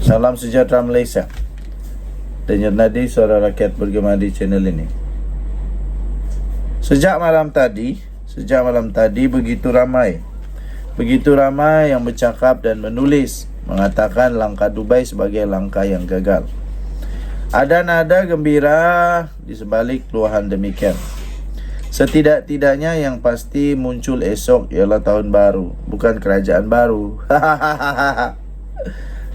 Salam sejahtera Malaysia. Denyut nadi suara rakyat bergema di channel ini. Sejak malam tadi begitu ramai yang bercakap dan menulis mengatakan langkah Dubai sebagai langkah yang gagal. Ada nada gembira di sebalik keluhan demikian. Setidak-tidaknya yang pasti muncul esok ialah tahun baru, bukan kerajaan baru.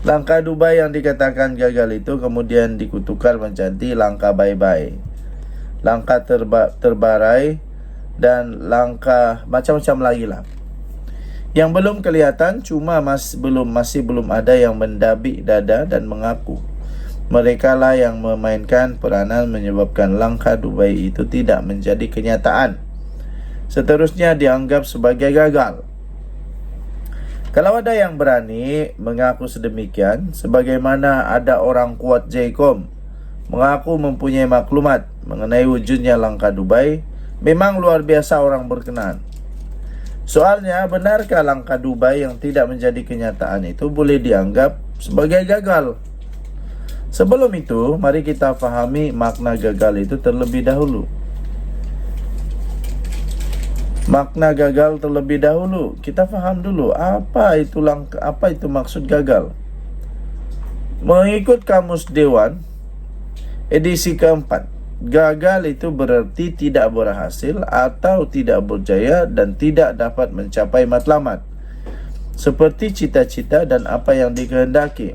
Langkah Dubai yang dikatakan gagal itu kemudian dikutukan menjadi langkah bye-bye, langkah terbarai, dan langkah macam-macam lagi lah. Yang belum kelihatan cuma masih belum ada yang mendabik dada dan mengaku mereka lah yang memainkan peranan menyebabkan langkah Dubai itu tidak menjadi kenyataan. Seterusnya dianggap sebagai gagal. Kalau ada yang berani mengaku sedemikian, sebagaimana ada orang kuat JCOM mengaku mempunyai maklumat mengenai wujudnya langkah Dubai, memang luar biasa orang berkenan. Soalnya, benarkah langkah Dubai yang tidak menjadi kenyataan itu boleh dianggap sebagai gagal? Sebelum itu, mari kita fahami makna gagal itu terlebih dahulu. Makna gagal terlebih dahulu. Kita faham dulu apa itu maksud gagal. Mengikut Kamus Dewan edisi keempat, gagal itu berarti tidak berhasil atau tidak berjaya dan tidak dapat mencapai matlamat, seperti cita-cita dan apa yang dikehendaki.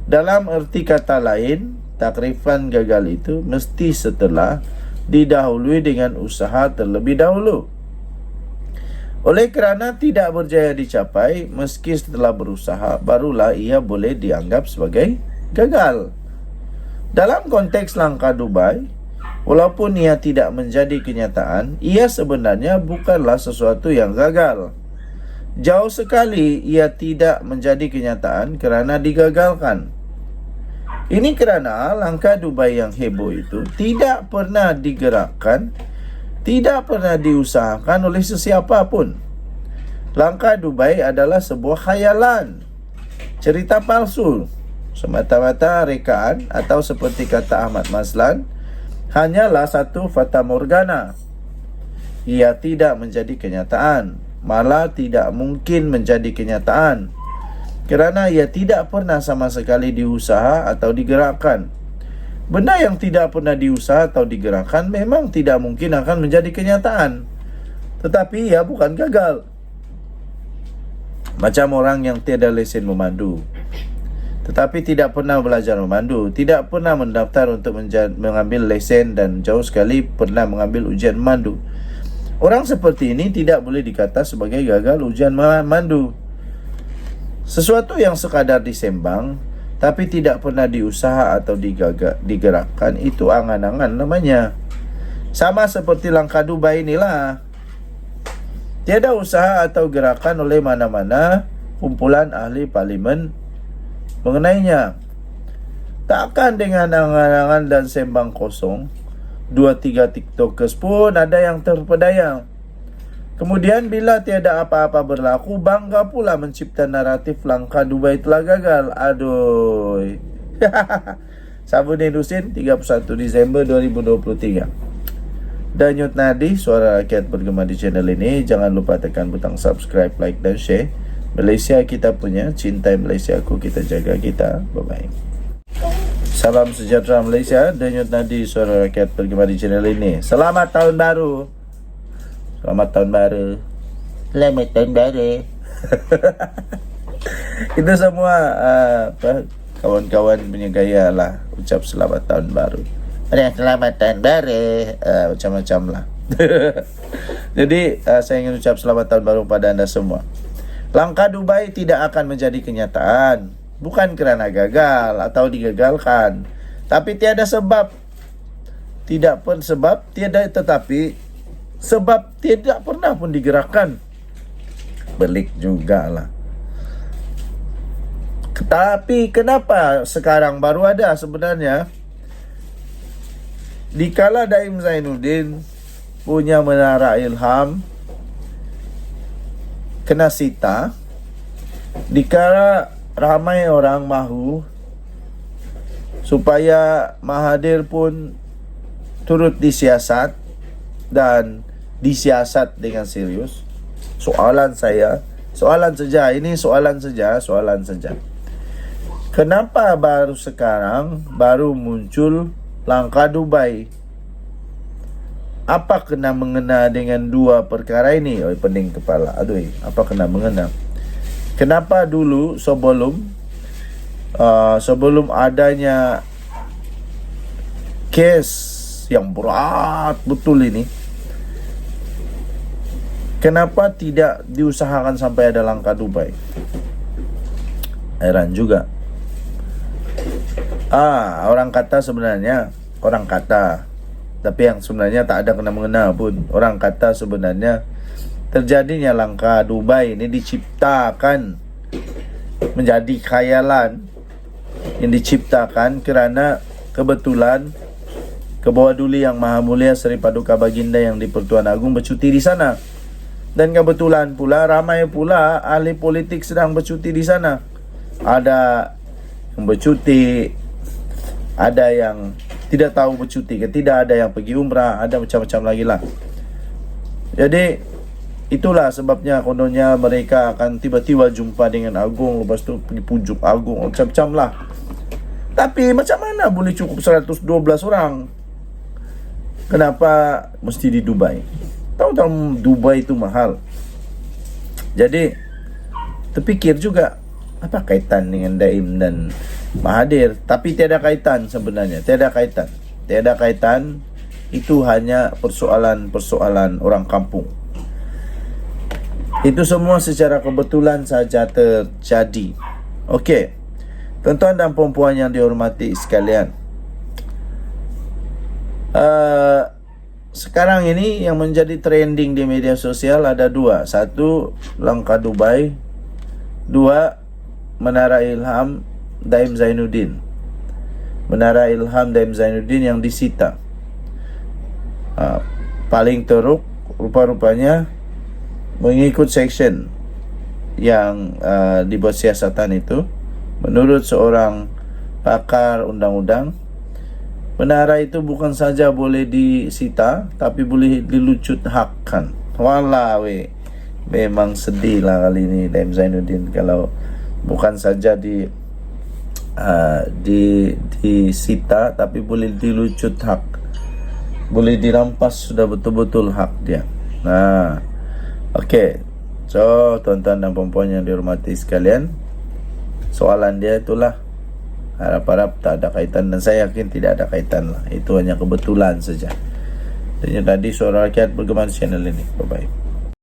Dalam erti kata lain, takrifan gagal itu mesti setelah didahului dengan usaha terlebih dahulu. Oleh kerana tidak berjaya dicapai meski setelah berusaha, barulah ia boleh dianggap sebagai gagal. Dalam konteks langkah Dubai, walaupun ia tidak menjadi kenyataan, ia sebenarnya bukanlah sesuatu yang gagal. Jauh sekali ia tidak menjadi kenyataan kerana digagalkan. Ini kerana langkah Dubai yang heboh itu tidak pernah digerakkan, tidak pernah diusahakan oleh sesiapa pun. Langkah Dubai adalah sebuah khayalan, cerita palsu, semata-mata rekaan atau seperti kata Ahmad Mazlan, hanyalah satu fata morgana. Ia tidak menjadi kenyataan, malah tidak mungkin menjadi kenyataan, kerana ia tidak pernah sama sekali diusaha atau digerakkan. Benda yang tidak pernah diusaha atau digerakkan memang tidak mungkin akan menjadi kenyataan. Tetapi ia bukan gagal. Macam orang yang tiada lesen memandu, tetapi tidak pernah belajar memandu, tidak pernah mendaftar untuk mengambil lesen dan jauh sekali pernah mengambil ujian memandu. Orang seperti ini tidak boleh dikata sebagai gagal ujian memandu. Sesuatu yang sekadar disembang tapi tidak pernah diusaha atau digerakkan, itu angan-angan namanya. Sama seperti langkah Dubai inilah. Tiada usaha atau gerakan oleh mana-mana kumpulan ahli parlimen mengenainya. Takkan dengan angan-angan dan sembang kosong, 2-3 tiktokers pun ada yang terpedaya. Kemudian bila tiada apa-apa berlaku, bangga pula mencipta naratif langkah Dubai telah gagal. Aduh. Sabuddin Husin, 31 Disember 2023. Denyut nadi suara rakyat bergema di channel ini. Jangan lupa tekan butang subscribe, like dan share. Malaysia kita punya, cintai Malaysia aku, kita jaga kita. Bye-bye. Salam sejahtera Malaysia. Denyut nadi suara rakyat bergema di channel ini. Selamat tahun baru. Selamat tahun baru. Selamat tahun baru. Itu semua kawan-kawan punya gaya lah ucap selamat tahun baru. Ada selamat tahun baru, macam-macam lah. Jadi saya ingin ucap selamat tahun baru pada anda semua. Langkah Dubai tidak akan menjadi kenyataan, bukan kerana gagal atau digagalkan, tapi tiada sebab. Tidak pun sebab, tiada tetapi sebab tidak pernah pun digerakkan. Belik juga lah. Tapi kenapa sekarang baru ada sebenarnya? Dikala Daim Zainuddin punya Menara Ilham kena sita, dikala ramai orang mahu supaya Mahathir pun turut disiasat dan disiasat dengan serius. Soalan saja, soalan saja. Kenapa baru sekarang baru muncul langkah Dubai? Apa kena mengena dengan dua perkara ini? Oh, pening kepala. Aduh, apa kena mengena? Kenapa dulu sebelum adanya kes yang berat betul ini, kenapa tidak diusahakan sampai ada langkah Dubai? Heran juga. Orang kata, tapi yang sebenarnya tak ada kena-mengena pun. Orang kata sebenarnya terjadinya langkah Dubai ini diciptakan, menjadi khayalan yang diciptakan kerana kebetulan Kebawah Duli Yang Maha Mulia Seri Paduka Baginda yang di-Pertuan Agong bercuti di sana. Dan kebetulan pula ramai pula ahli politik sedang bercuti di sana. Ada yang bercuti, ada yang tidak tahu bercuti ke tidak, ada yang pergi umrah, ada macam-macam lagi lah. Jadi itulah sebabnya kononnya mereka akan tiba-tiba jumpa dengan Agong, lepas tu pergi pujuk Agong, macam-macam lah. Tapi macam mana boleh cukup 112 orang? Kenapa mesti di Dubai? Tahu-tahu Dubai itu mahal. Jadi terfikir juga, apa kaitan dengan Daim dan Mahathir? Tapi tiada kaitan sebenarnya. Tiada kaitan. Itu hanya persoalan orang kampung. Itu semua secara kebetulan saja terjadi. Okey. Tuan-tuan dan puan-puan yang dihormati sekalian, sekarang ini yang menjadi trending di media sosial ada dua. Satu, langkah Dubai. Dua, Menara Ilham Daim Zainuddin. Menara Ilham Daim Zainuddin yang disita. Paling teruk rupa-rupanya mengikut section yang dibuat siasatan itu. Menurut seorang pakar undang-undang, menara itu bukan saja boleh disita, tapi boleh dilucut hakkan. Walah weh, memang sedih lah kali ini Daim Zainuddin kalau bukan saja disita, tapi boleh dilucut hak, boleh dirampas sudah betul-betul hak dia. Okey. So, tuan-tuan dan puan-puan yang dihormati sekalian, soalan dia itulah, harap-harap tak ada kaitan, dan saya yakin tidak ada kaitan lah. Itu hanya kebetulan saja. Dan yang tadi Suara Rakyat bergema channel ini. Bye-bye.